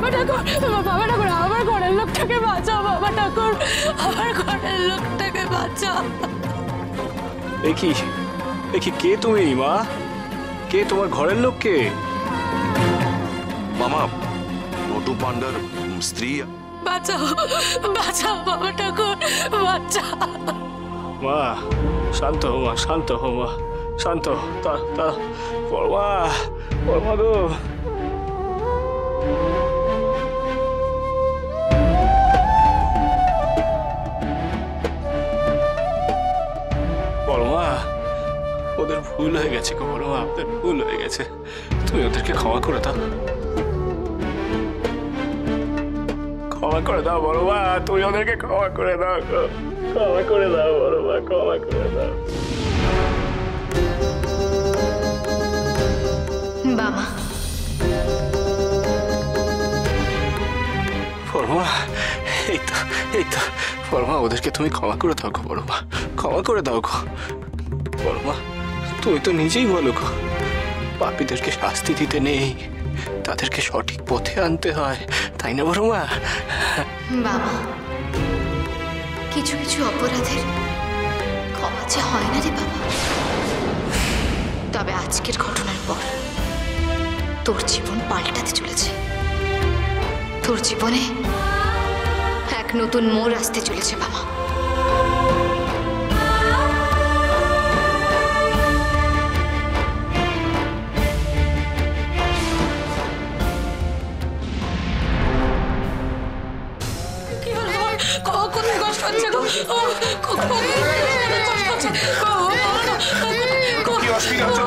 বাবা ঠাকুর, বাবা ঠাকুর, আমার ঘরের লোকটাকে বাঁচাও বাবা ঠাকুর, আমার ঘরের লোকটাকে বাঁচাও। একি কে তুমি মা? কে তোমার ঘরের লোক? কে? মামা, নটু পান্ডার স্ত্রী। বাঁচাও বাঁচাও বাবা ঠাকুর, বাঁচাও। মা শান্ত হো, মা শান্ত হো, মা শান্ত। পরমা, পরমা গো। পরমা, ওদের ভুল হয়ে গেছে গো পরমা, ওদের ভুল হয়ে গেছে। তুমি ওদেরকে ক্ষমা করে দাও, ক্ষমা করে দাও পরমা, তুমি ওদেরকে ক্ষমা করে দাও, ক্ষমা করে দাও পরমা, ক্ষমা করে দাও। বাবা পরমা, এই তো পরমা, ওদেরকে তুমি ক্ষমা করে দাও গো পরমা, ক্ষমা করে দাও গো পরমা। তুমি তো নিজেই বলো গো, পাপীদেরকে শাস্তি দিতে নেই, তাদেরকে সঠিক পথে আনতে হয়, তাই না পরমা? বাবা, কিছু কিছু অপরাধের ক্ষমা যে হয় না রে বাবা। তবে আজকের ঘটনার পর তোর জীবন পাল্টাতে চলেছে, তোর জীবনে এক নতুন মোড় আসতে চলেছে বাবা। কোথায় কষ্ট হচ্ছে গো? কি অসুবিধা হচ্ছে?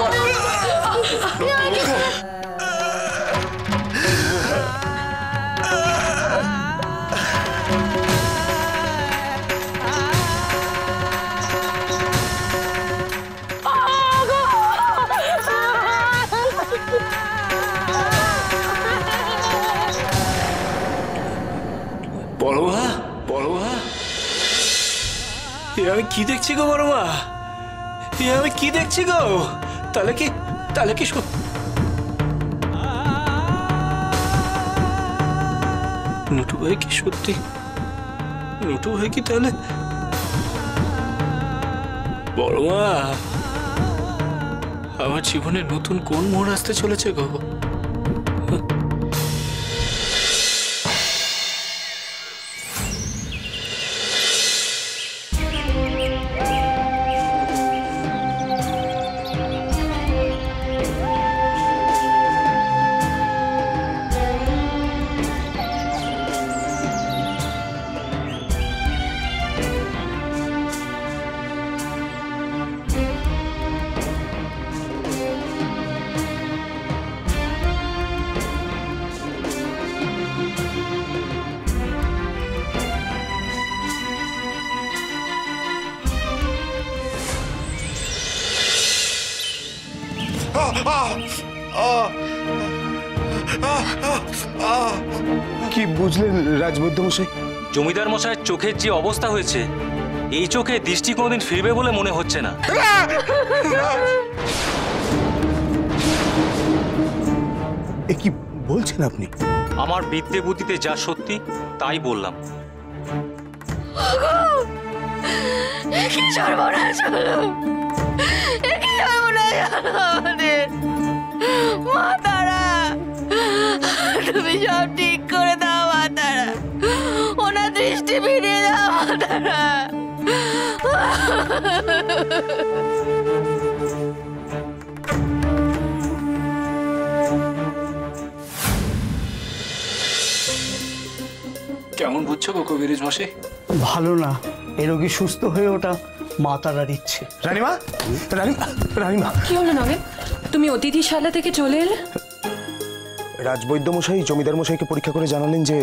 পরমা, পরমা, এ আমি কি দেখছি গো পরমা? এ আমি কি দেখছি গো? তাহলে কি নটু ভাই কি সত্যি? নটু ভাই কি তাহলে? পরমা, আমার জীবনে নতুন কোন মোড় আসতে চলেছে গো? কি বুঝলেন রাজবৈদ্য মশাই? জমিদার মশাইয়ের চোখের যে অবস্থা হয়েছে, এই চোখে দৃষ্টি কোনোদিন ফিরবে বলে মনে হচ্ছে না। এ কি বলছেন আপনি? আমার বিদ্যে বুদ্ধিতে যা সত্যি তাই বললাম। কি সর্বনাশ হলো, কি সর্বনাশ হলো আমাদের। মা তারা, তুমি সব ঠিক করে দাও মা তারা, ওনার দৃষ্টি ফিরিয়ে দাও মা তারা। কেমন বুঝছো গো কবিরাজ মশাই? ভালো না, এ রোগী সুস্থ হয়ে ওটা মা তারার ইচ্ছে। রানীমা, রানীমা, কি হলো নগেন, তুমি অতিথিশালা থেকে চলে এলে? রাজবৈদ্য মশাই জমিদার মশাইকে পরীক্ষা করে জানালেন যে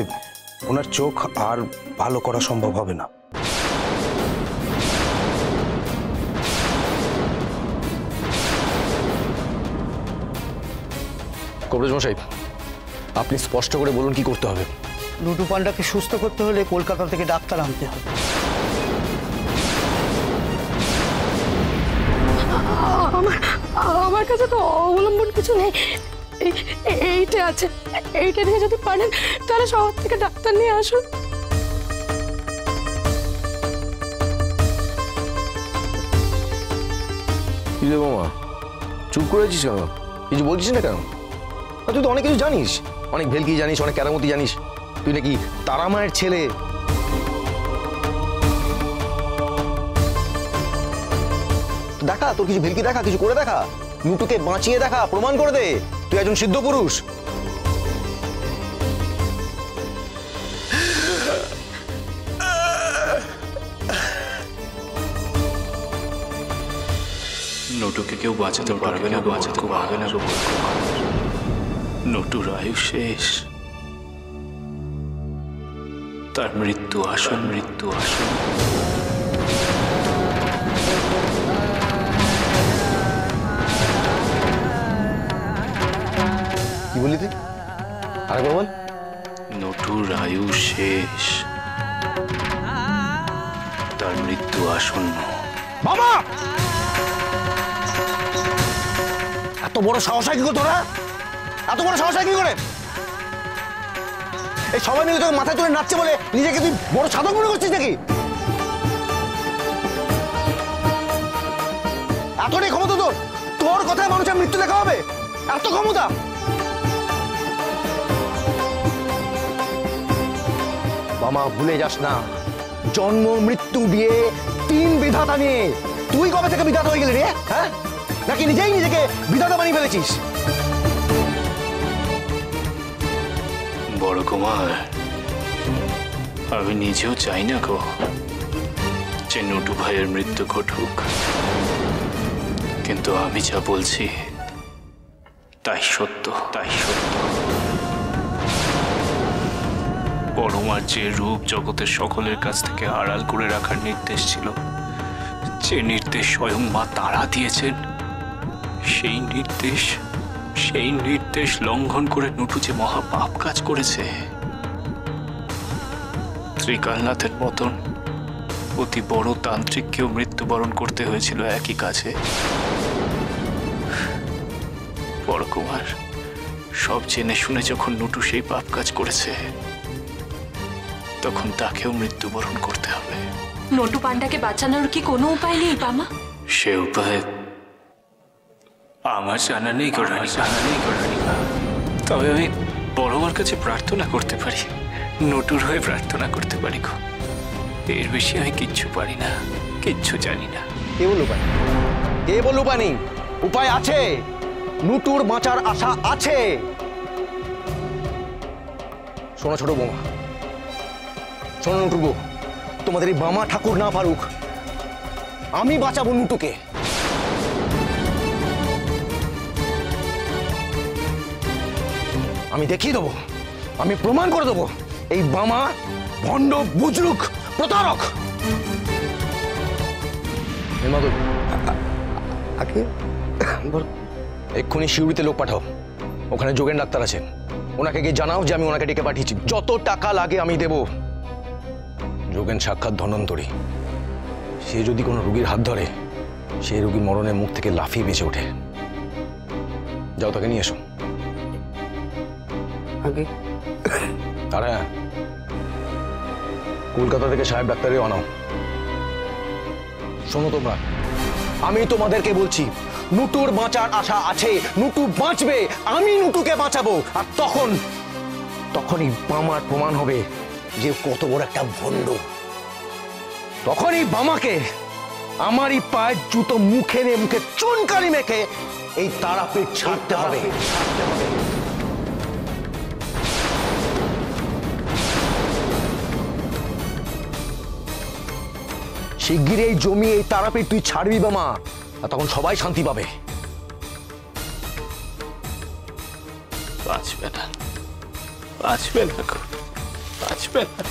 ওনার চোখ আর ভালো করা সম্ভব হবে না। কবিরাজ মশাই, আপনি স্পষ্ট করে বলুন কি করতে হবে। লুটু পান্ডাকে সুস্থ করতে হলে কলকাতা থেকে ডাক্তার আনতে হবে। আমার কাছে তো অবলম্বন কিছু নেই, এইটা আছে, এইটা নিয়ে যদি পারেন তাহলে শহর থেকে ডাক্তার নিয়ে আসুন। কি রে মামা, চুপ করেছিস কেন? কিছু বলছিস না কেন? তুই তো অনেক কিছু জানিস, অনেক ভেলকি জানিস, অনেক কেরামতি জানিস। তুই নাকি তারা মায়ের ছেলে। দেখা, তোর কিছু ভেলকি দেখা, কিছু করে দেখা, নুটুকে বাঁচিয়ে দেখা, প্রমাণ করে দে তুই একজন সিদ্ধ পুরুষ। নটুকে কেউ বাঁচাতে পারবে না, বাঁচাতে পারবে না। নটুর আয়ু শেষ, তার মৃত্যু আসন, মৃত্যু আসন। কি বললি তুই? আরেকবার বল। নটুর আয়ু শেষ, তার মৃত্যু আসন্ন। বাবা, এত বড় সাহস কি করে তোরা? এত বড় সাহস কি করে? এই সবাই মিলে তোকে মাথায় তুলে নাচছে বলে নিজেকে তুই বড় সাধক মনে করছিস নাকি? এতটাই ক্ষমতা তোর? তোর কথায় মানুষের মৃত্যু লেখা হবে? এত ক্ষমতা? মামা, ভুলে যাস না, জন্ম মৃত্যু বিয়ে তিন বিধাতা নিয়ে। তুই কবে থেকে বিধাতা হয়ে গেলি রে? হ্যাঁ, নাকি নিজেই নিজেকে বিধাতা বানিয়ে ফেলেছিস? বড় কুমার, আমি নিজেও চাই না গো যে নটু ভাইয়ের মৃত্যু ঘটুক, কিন্তু আমি যা বলছি তাই সত্য, তাই সত্য। পরমার যে রূপ জগতের সকলের কাছ থেকে আড়াল করে রাখার নির্দেশ ছিল, যে নির্দেশ স্বয়ং মা তারা দিয়েছেন, সেই নির্দেশ লঙ্ঘন করে নটু যে মহা পাপ কাজ করেছে। ত্রিকালনাথের মতন অতি বড় তান্ত্রিককেও মৃত্যুবরণ করতে হয়েছিল একই কাজে। বড় কুমার, সব জেনে শুনে যখন নটু সেই পাপ কাজ করেছে, তখন তাকেও মৃত্যুবরণ করতে হবে। নটু পান্ডাকে বাঁচানোর কি কোনো উপায় নেই বামা? সে উপায় আমার জানা নেই গোরানি, জানা নেই গোরানি। তবে আমি বড়মার কাছে প্রার্থনা করতে পারি, নটুর হয়ে প্রার্থনা করতে পারি গো। এর বেশি আমি কিচ্ছু পারি না, কিচ্ছু জানি না। কে বলল উপায়? কে বলল উপায় নেই? উপায় আছে, নুটুর বাঁচার আশা আছে। শোনো ছোট বৌমা, শোনো নুটুর বউ, তোমাদের এই বামা ঠাকুর না পারুক, আমি বাঁচাবো নুটুকে। আমি দেখিয়ে দেবো, আমি প্রমাণ করে দেবো এই বামা ভণ্ড, বুজরুক, প্রতারক। এক্ষুনি শিউরিতে লোক পাঠাও, ওখানে যোগেন ডাক্তার আছেন, ওনাকে গিয়ে জানাও যে আমি ওনাকে ডেকে পাঠিয়েছি। যত টাকা লাগে আমি দেব। যোগেন সাক্ষাৎ ধন্বন্তরী, সে যদি কোনো রোগীর হাত ধরে, সেই রোগী মরণের মুখ থেকে লাফিয়ে বেঁচে ওঠে। যাও, তাকে নিয়ে এসো। আর হ্যাঁ, কলকাতা থেকে সাহেব ডাক্তারেও আনাও। শোনো তোমরা, আমি তোমাদেরকে বলছি, নুটুর বাঁচার আশা আছে, নুটু বাঁচবে, আমি নুটুকে বাঁচাবো। আর তখনই বামার প্রমাণ হবে যে কত বড় একটা ভণ্ড। তখনই বামাকে আমারই পায়ের জুতো মুখে চুনকালি মেখে এই তারাপীঠ ছাড়তে হবে। শিগগিরই এই জমি, এই তারাপীঠ তুই ছাড়বি বামা, আর তখন সবাই শান্তি পাবে। বাঁচবে না, বাঁচবে না, বাঁচবে না।